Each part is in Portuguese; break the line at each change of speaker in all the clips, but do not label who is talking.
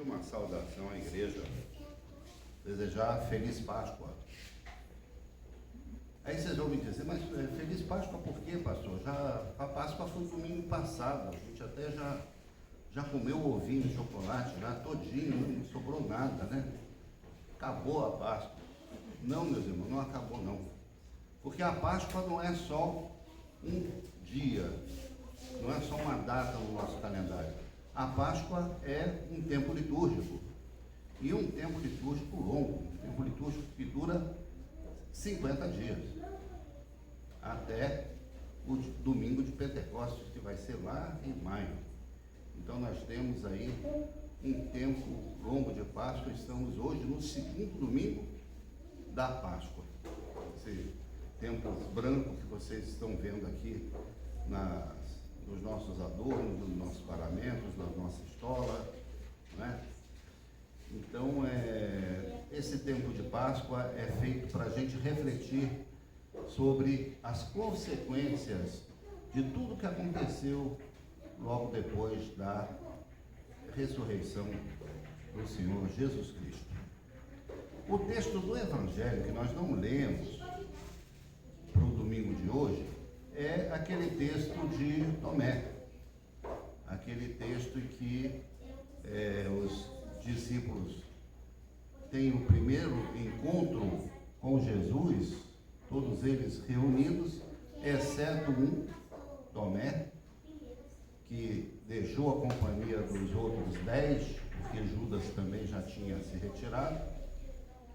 uma saudação à igreja, desejar Feliz Páscoa. Aí vocês vão me dizer, mas Feliz Páscoa por quê, pastor? A Páscoa foi domingo passado, a gente até já comeu ovinho de chocolate lá todinho, não sobrou nada, né? Acabou a Páscoa. Não, meus irmãos, não acabou não. Porque a Páscoa não é só um dia, não é só uma data no nosso calendário. A Páscoa é um tempo litúrgico. E um tempo litúrgico longo, um tempo litúrgico que dura 50 dias, até o domingo de Pentecostes, que vai ser lá em maio. Então nós temos aí um tempo longo de Páscoa. Estamos hoje no segundo domingo da Páscoa. Esse tempo branco que vocês estão vendo aqui nos nossos adornos, nos nossos paramentos, na nossa estola, né? Então, esse tempo de Páscoa é feito para a gente refletir sobre as consequências de tudo que aconteceu logo depois da ressurreição do Senhor Jesus Cristo. O texto do Evangelho que nós não lemos para o domingo de hoje é aquele texto de Tomé, aquele texto em que os discípulos têm o primeiro encontro com Jesus, todos eles reunidos, exceto um, Tomé, que deixou a companhia dos outros 10, porque Judas também já tinha se retirado,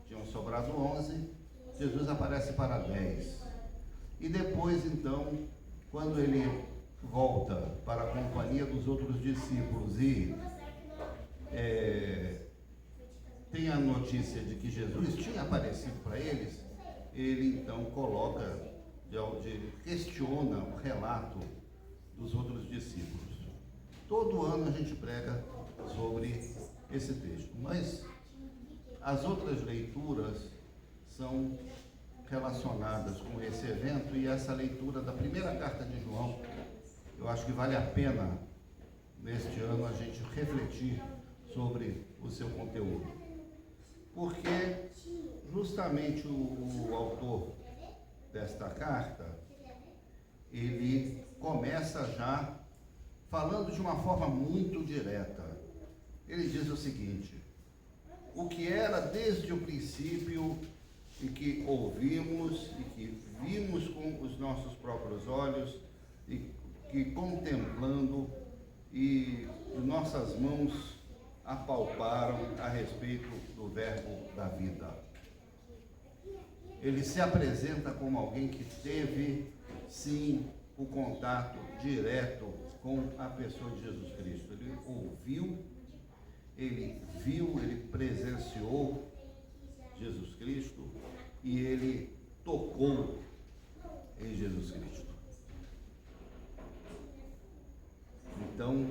tinham sobrado 11, Jesus aparece para 10. E depois, então, quando ele volta para a companhia dos outros discípulos e tem a notícia de que Jesus tinha aparecido para eles, ele então questiona o relato dos outros discípulos. Todo ano a gente prega sobre esse texto, mas as outras leituras são relacionadas com esse evento, e essa leitura da primeira carta de João, eu acho que vale a pena neste ano a gente refletir sobre o seu conteúdo, porque justamente o autor desta carta, ele começa já falando de uma forma muito direta. Ele diz o seguinte: o que era desde o princípio e que ouvimos e que vimos com os nossos próprios olhos e que contemplando e nossas mãos apalparam a respeito do verbo da vida. Ele se apresenta como alguém que teve, sim, o contato direto com a pessoa de Jesus Cristo. Ele ouviu, ele viu, ele presenciou Jesus Cristo e ele tocou em Jesus Cristo. Então,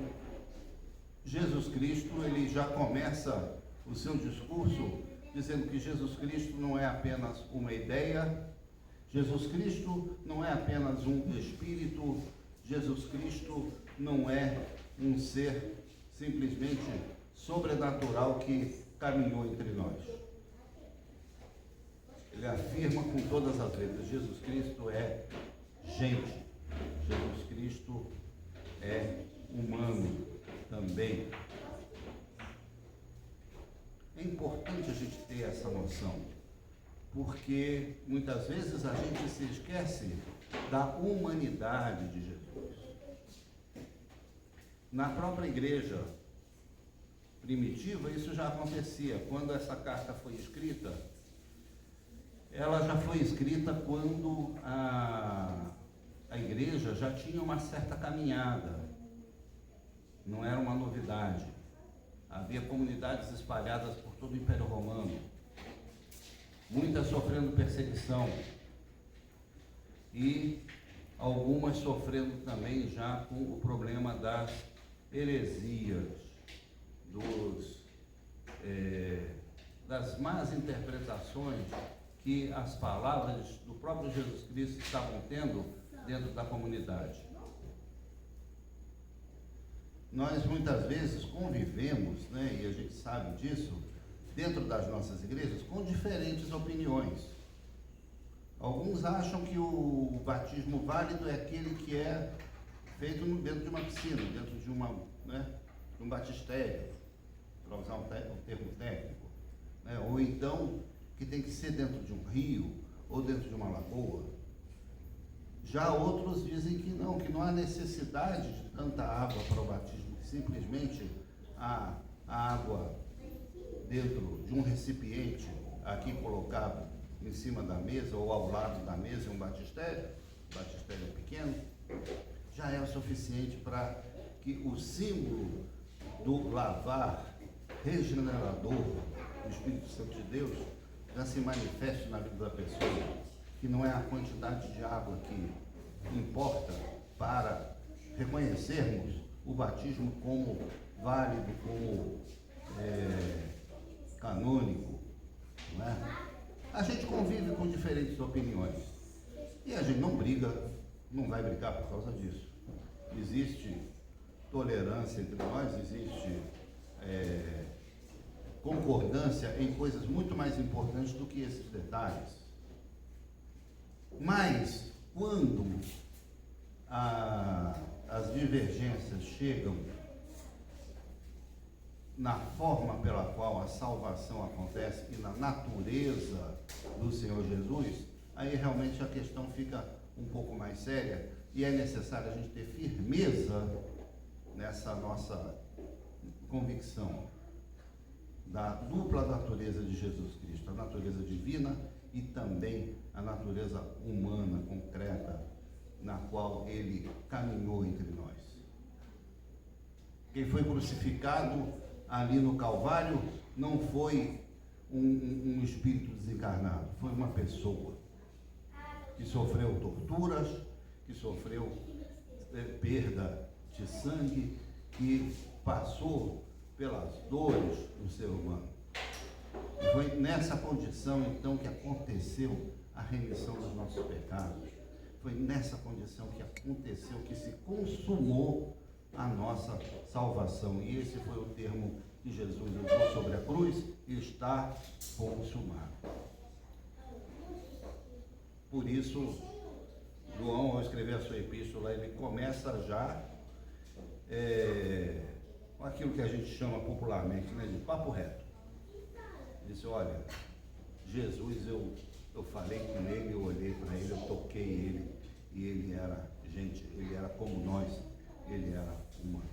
Jesus Cristo, ele já começa o seu discurso dizendo que Jesus Cristo não é apenas uma ideia, Jesus Cristo não é apenas um espírito, Jesus Cristo não é um ser simplesmente sobrenatural que caminhou entre nós. Ele afirma com todas as letras: Jesus Cristo é gente, Jesus Cristo é humano também. É importante a gente ter essa noção, porque muitas vezes a gente se esquece da humanidade de Jesus. Na própria igreja primitiva, isso já acontecia. Quando essa carta foi escrita, ela já foi escrita quando a igreja já tinha uma certa caminhada. Não era uma novidade. Havia comunidades espalhadas por todo o Império Romano, muitas sofrendo perseguição e algumas sofrendo também já com o problema das heresias, das más interpretações que as palavras do próprio Jesus Cristo estavam tendo dentro da comunidade. nós muitas vezes convivemos, né, e a gente sabe disso, dentro das nossas igrejas, com diferentes opiniões. Alguns acham que o batismo válido é aquele que é feito dentro de uma piscina, dentro de de um batistério, para usar um termo técnico, né? Ou então que tem que ser dentro de um rio ou dentro de uma lagoa. Já outros dizem que não há necessidade de tanta água para o batismo, que simplesmente a água dentro de um recipiente aqui colocado em cima da mesa ou ao lado da mesa em um batistério pequeno, já é o suficiente para que o símbolo do lavar regenerador do Espírito Santo de Deus já se manifeste na vida da pessoa, que não é a quantidade de água que importa para reconhecermos o batismo como válido, como canônico, não é? A gente convive com diferentes opiniões e a gente não briga, não vai brigar por causa disso. Existe tolerância entre nós, existe concordância em coisas muito mais importantes do que esses detalhes. Mas quando as divergências chegam na forma pela qual a salvação acontece e na natureza do Senhor Jesus, aí realmente a questão fica um pouco mais séria e é necessário a gente ter firmeza nessa nossa convicção da dupla natureza de Jesus Cristo, a natureza divina e também a natureza humana, concreta, na qual ele caminhou entre nós. Quem foi crucificado ali no Calvário não foi um espírito desencarnado, foi uma pessoa que sofreu torturas, que sofreu perda de sangue, que passou pelas dores do ser humano. E foi nessa condição então que aconteceu a remissão dos nossos pecados. Foi nessa condição que aconteceu, que se consumou a nossa salvação. E esse foi o termo que Jesus usou sobre a cruz: está consumado. Por isso, João, ao escrever a sua epístola, ele começa já com aquilo que a gente chama popularmente, né, de papo reto. Ele disse: olha, Jesus, eu falei com ele, eu olhei para ele, eu toquei ele, e ele era gente, ele era como nós, ele era humano.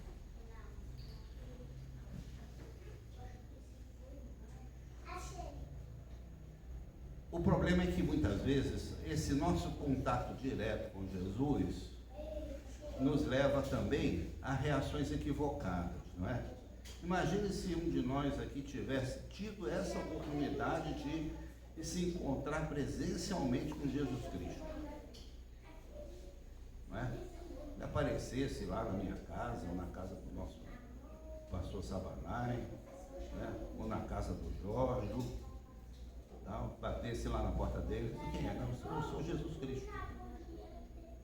O problema é que muitas vezes esse nosso contato direto com Jesus nos leva também a reações equivocadas, não é? Imagine se um de nós aqui tivesse tido essa oportunidade de se encontrar presencialmente com Jesus Cristo, não é? Ele aparecesse lá na minha casa, ou na casa do nosso pastor Sabanai, né? Ou na casa do Jorge, tal, batesse lá na porta dele: quem é? Não, eu sou Jesus Cristo.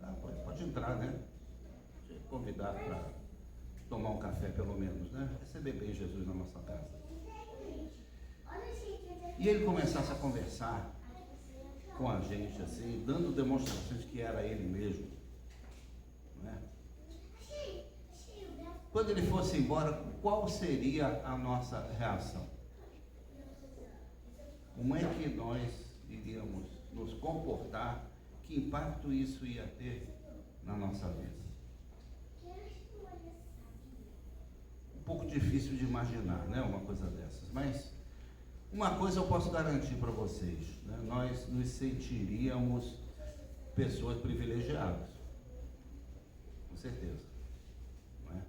Tá, pode entrar, né? Convidar para tomar um café, pelo menos, né? Receber bem Jesus na nossa casa. E ele começasse a conversar com a gente, assim, dando demonstrações que era ele mesmo, não é? Quando ele fosse embora, qual seria a nossa reação? Como é que nós iríamos nos comportar? Que impacto isso ia ter na nossa vida? Um pouco difícil de imaginar, né, uma coisa dessas, mas uma coisa eu posso garantir para vocês, né? Nós nos sentiríamos pessoas privilegiadas, com certeza, não é?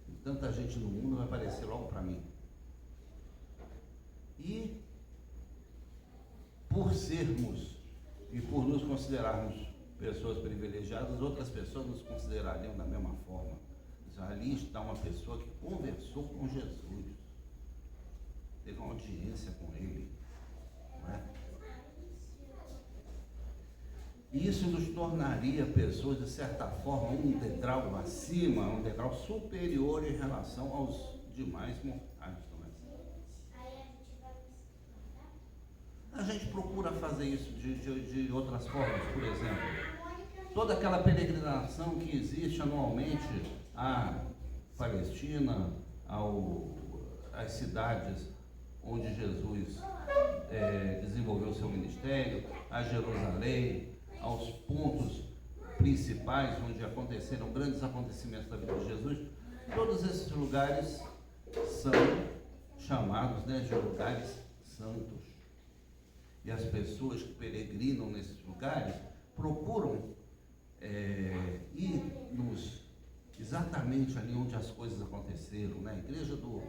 E tanta gente no mundo vai aparecer logo para mim. E por sermos e por nos considerarmos pessoas privilegiadas, outras pessoas nos considerariam da mesma forma. Ali está uma pessoa que conversou com Jesus, teve uma audiência com ele, não é? E isso nos tornaria pessoas, de certa forma, um degrau acima, um degrau superior em relação aos demais mortais. Não é? A gente procura fazer isso de outras formas, por exemplo. Toda aquela peregrinação que existe anualmente à Palestina, às cidades onde Jesus desenvolveu seu ministério, a Jerusalém, aos pontos principais onde aconteceram grandes acontecimentos da vida de Jesus, todos esses lugares são chamados, de lugares santos. E as pessoas que peregrinam nesses lugares procuram ir exatamente ali onde as coisas aconteceram, né? A igreja do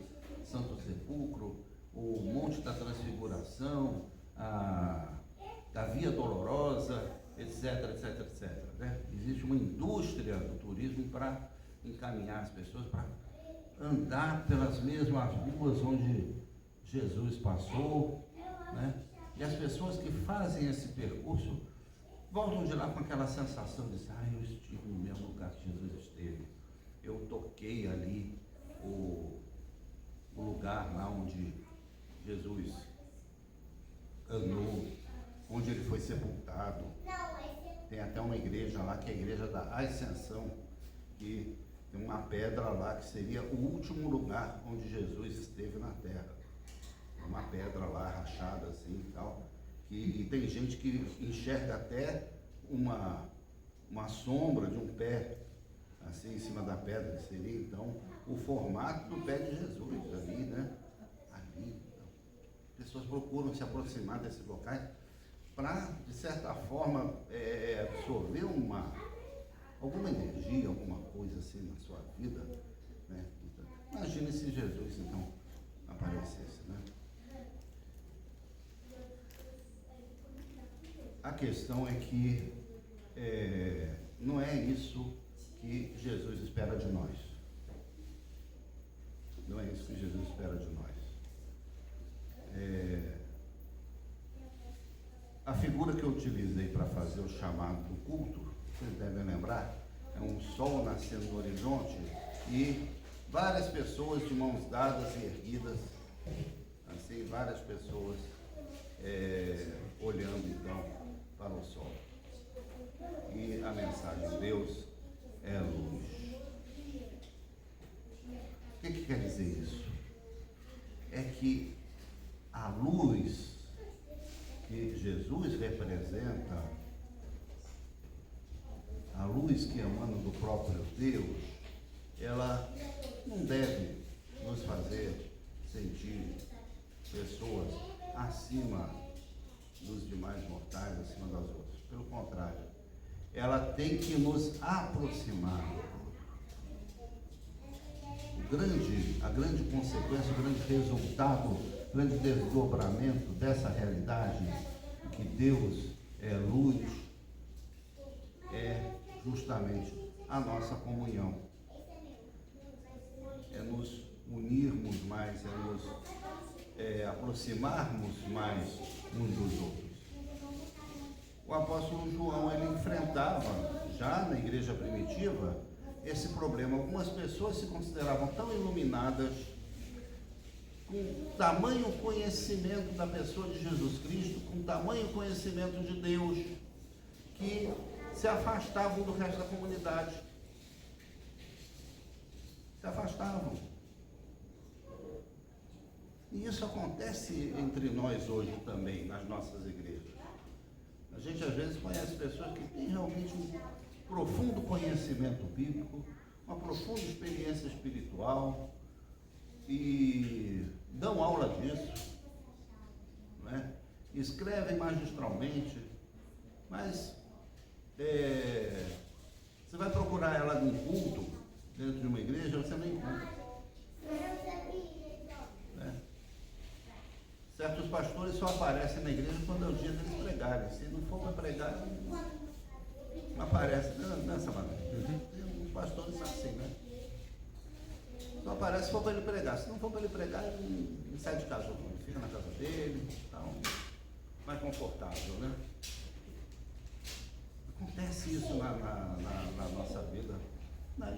Santo Sepulcro, o Monte da Transfiguração, a Via Dolorosa, etc, etc, etc. Né? Existe uma indústria do turismo para encaminhar as pessoas para andar pelas mesmas ruas onde Jesus passou, né? E as pessoas que fazem esse percurso voltam de lá com aquela sensação de eu estive no mesmo lugar que Jesus esteve, eu toquei ali o lugar lá onde Jesus andou, onde ele foi sepultado. Tem até uma igreja lá, que é a igreja da Ascensão, que tem uma pedra lá que seria o último lugar onde Jesus esteve na terra. Uma pedra lá rachada assim e tal, e tem gente que enxerga até uma sombra de um pé assim em cima da pedra, que seria então o formato do pé de Jesus ali, né? Ali, então. Pessoas procuram se aproximar desses locais para, de certa forma, absorver alguma energia, alguma coisa assim na sua vida, né? Então, imagine se Jesus então aparecesse, né? A questão é que não é isso que Jesus espera de nós. Não é isso que Jesus espera de nós. A figura que eu utilizei para fazer o chamado do culto, vocês devem lembrar, é um sol nascendo no horizonte e várias pessoas de mãos dadas e erguidas, assim, várias pessoas olhando então para o sol. E a mensagem de Deus é luz. O que quer dizer isso? É que a luz que Jesus representa, a luz que emana do próprio Deus, ela não deve nos fazer sentir pessoas acima dos demais mortais, acima das outras. Pelo contrário, ela tem que nos aproximar. A grande consequência, o grande resultado, o grande desdobramento dessa realidade, que Deus é luz, é justamente a nossa comunhão. É nos unirmos mais, é nos aproximarmos mais uns dos outros. O apóstolo João, ele enfrentava, já na igreja primitiva, esse problema. Algumas pessoas se consideravam tão iluminadas, com tamanho conhecimento da pessoa de Jesus Cristo, com tamanho conhecimento de Deus, que se afastavam do resto da comunidade. Se afastavam. E isso acontece entre nós hoje também, nas nossas igrejas. A gente às vezes conhece pessoas que têm realmente um profundo conhecimento bíblico, uma profunda experiência espiritual e dão aula disso, não é? Escrevem magistralmente, mas você vai procurar ela num culto, dentro de uma igreja, você não encontra. Né? Certos pastores só aparecem na igreja quando é o dia deles pregarem. Se não for para pregar, não aparece. Nessa maneira. Tem uns pastores assim, né? Só aparece se for para ele pregar. Se não for para ele pregar, ele sai de casa, ele fica na casa dele, então, mais confortável, né? Acontece isso na nossa vida.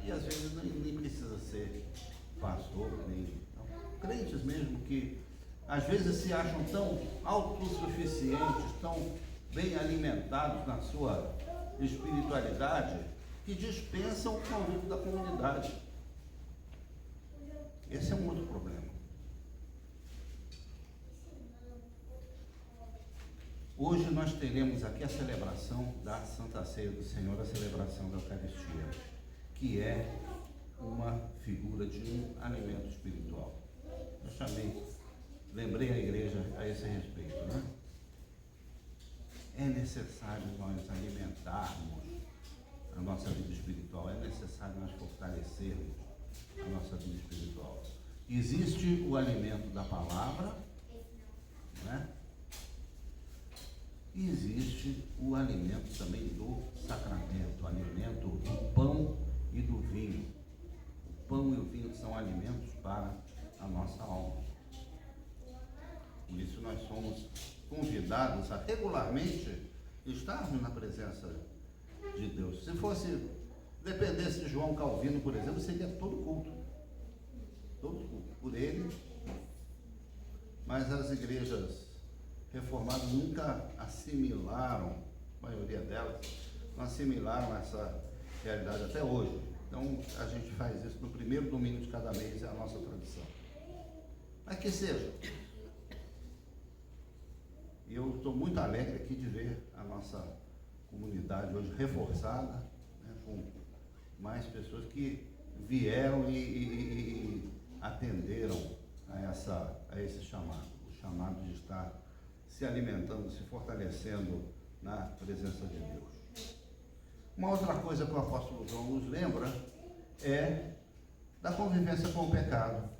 E às vezes nem precisa ser pastor, nem não. Crentes mesmo que às vezes se acham tão autossuficientes, tão bem alimentados na sua espiritualidade, que dispensam o convívio da comunidade. Esse é um outro problema. Hoje nós teremos aqui a celebração da Santa Ceia do Senhor, a celebração da Eucaristia, que é uma figura de um alimento espiritual. Eu lembrei a igreja a esse respeito, né? É necessário nós alimentarmos a nossa vida espiritual, é necessário nós fortalecermos a nossa vida espiritual. Existe o alimento da palavra, né? E existe o alimento também do sacramento, o alimento do pão e do vinho. O pão e o vinho são alimentos para a nossa alma. Por isso nós somos convidados a regularmente estarmos na presença de Deus. Se dependesse de João Calvino, por exemplo, seria todo culto por ele, mas as igrejas reformadas nunca assimilaram, a maioria delas, não assimilaram essa realidade até hoje. Então a gente faz isso no primeiro domingo de cada mês, é a nossa tradição. Mas que seja. E eu estou muito alegre aqui de ver a nossa comunidade hoje reforçada, né, com mais pessoas que vieram e atenderam a esse chamado, o chamado de estar se alimentando, se fortalecendo na presença de Deus. Uma outra coisa que o apóstolo João nos lembra é da convivência com o pecado.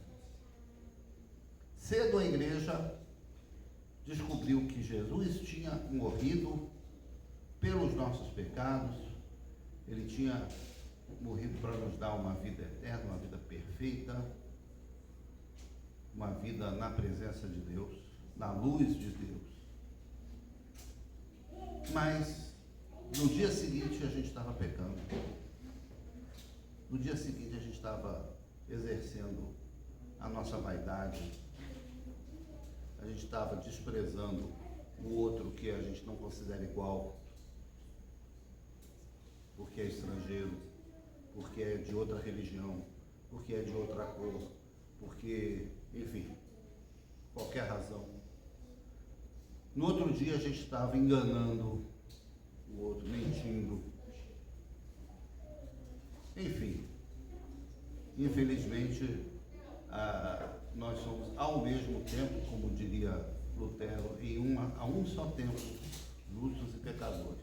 Cedo a igreja descobriu que Jesus tinha morrido pelos nossos pecados, ele tinha morrido para nos dar uma vida eterna, uma vida perfeita, uma vida na presença de Deus, na luz de Deus. Mas no dia seguinte a gente estava pecando. No dia seguinte a gente estava exercendo a nossa vaidade. A gente estava desprezando o outro que a gente não considera igual, porque é estrangeiro, porque é de outra religião, porque é de outra cor, porque, enfim, qualquer razão. No outro dia a gente estava enganando o outro, mentindo. Enfim, infelizmente, nós somos ao mesmo tempo, como diria Lutero, a um só tempo, justos e pecadores.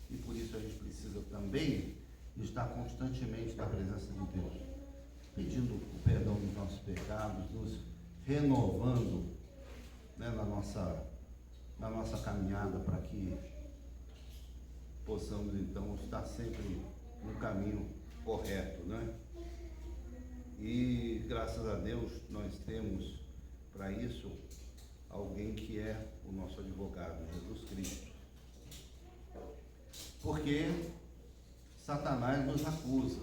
E por isso a gente precisa também estar constantemente na presença de Deus, pedindo o perdão dos nossos pecados, nos renovando, né, na nossa caminhada, para que possamos então estar sempre no caminho correto, né? E graças a Deus nós temos para isso alguém que é o nosso advogado, Jesus Cristo. Porque Satanás nos acusa.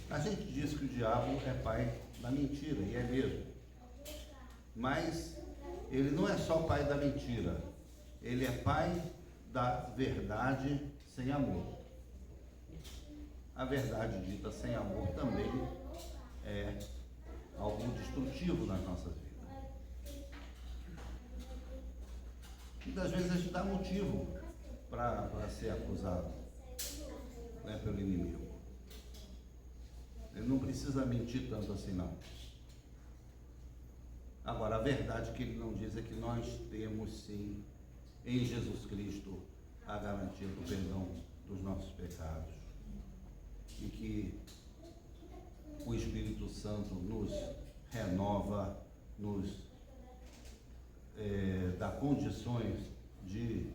A gente diz que o diabo é pai da mentira, e é mesmo. Mas ele não é só pai da mentira, ele é pai da verdade sem amor. A verdade dita sem amor também é algo destrutivo nas nossas vidas. Muitas vezes a gente dá motivo para ser acusado, né, pelo inimigo. Ele não precisa mentir tanto assim, não. Agora, a verdade que ele não diz é que nós temos sim, em Jesus Cristo, a garantia do perdão dos nossos pecados. E que o Espírito Santo nos renova, nos dá condições de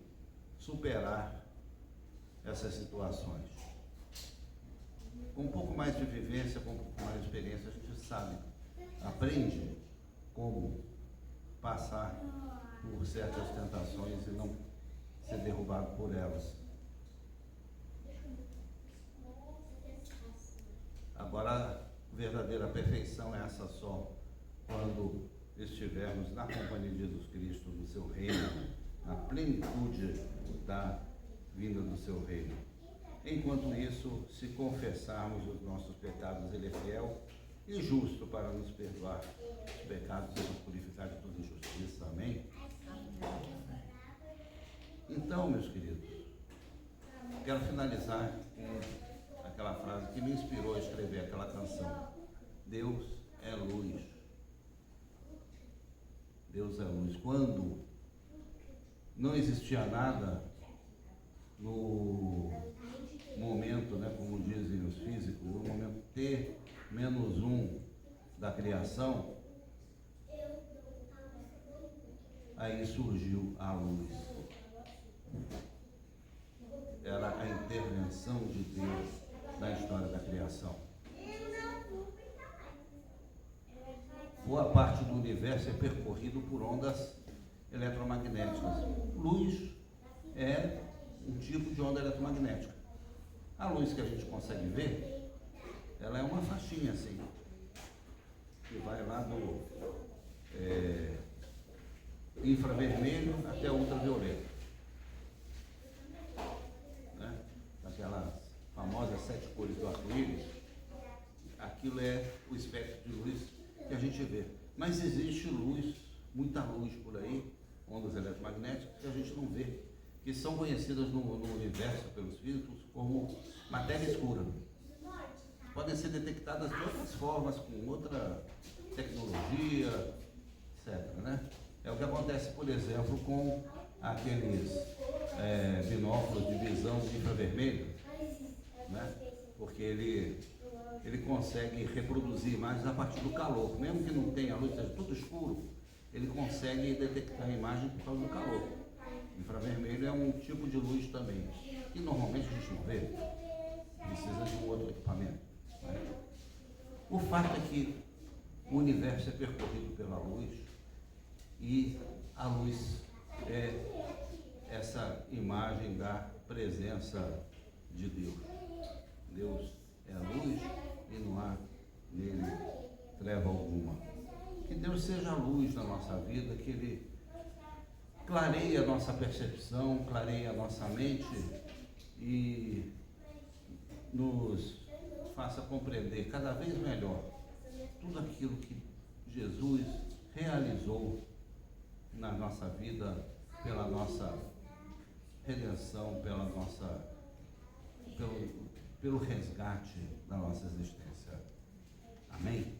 superar essas situações. Com um pouco mais de vivência, com um pouco mais de experiência, a gente sabe, aprende como passar por certas tentações e não ser derrubado por elas. Agora, a verdadeira perfeição é essa só, quando estivermos na companhia de Jesus Cristo, no seu reino, na plenitude da vinda do seu reino. Enquanto isso, se confessarmos os nossos pecados, Ele é fiel e justo para nos perdoar os pecados e nos purificar de toda injustiça. Amém? Então, meus queridos, quero finalizar com aquela frase que me inspirou a escrever aquela canção. Deus é luz. Deus é luz. Quando não existia nada no momento, né, como dizem os físicos, no momento T-1 da criação, aí surgiu a luz. Era a intervenção de Deus na história da criação. Boa parte do universo é percorrido por ondas eletromagnéticas. Luz é um tipo de onda eletromagnética. A luz que a gente consegue ver, ela é uma faixinha assim, que vai lá do infravermelho até o ultravioleta, né? Aquelas famosas 7 cores do arco-íris. Aquilo é o espectro de luz que a gente vê. Mas existe luz, muita luz por aí, ondas eletromagnéticas que a gente não vê, que são conhecidas no universo pelos físicos como matéria escura. Podem ser detectadas de outras formas, com outra tecnologia, etc., né? É o que acontece, por exemplo, com aqueles binóculos de visão infravermelho, né? Porque ele consegue reproduzir imagens a partir do calor. Mesmo que não tenha luz, seja tudo escuro, ele consegue detectar a imagem por causa do calor. Infravermelho é um tipo de luz também, que normalmente a gente não vê, precisa de um outro equipamento, né? O fato é que o universo é percorrido pela luz e a luz é essa imagem da presença de Deus. Deus é a luz e não há nele treva alguma. Que Deus seja a luz na nossa vida, que Ele clareie a nossa percepção, clareie a nossa mente e nos faça compreender cada vez melhor tudo aquilo que Jesus realizou na nossa vida, pela nossa redenção, pelo resgate da nossa existência. Amém?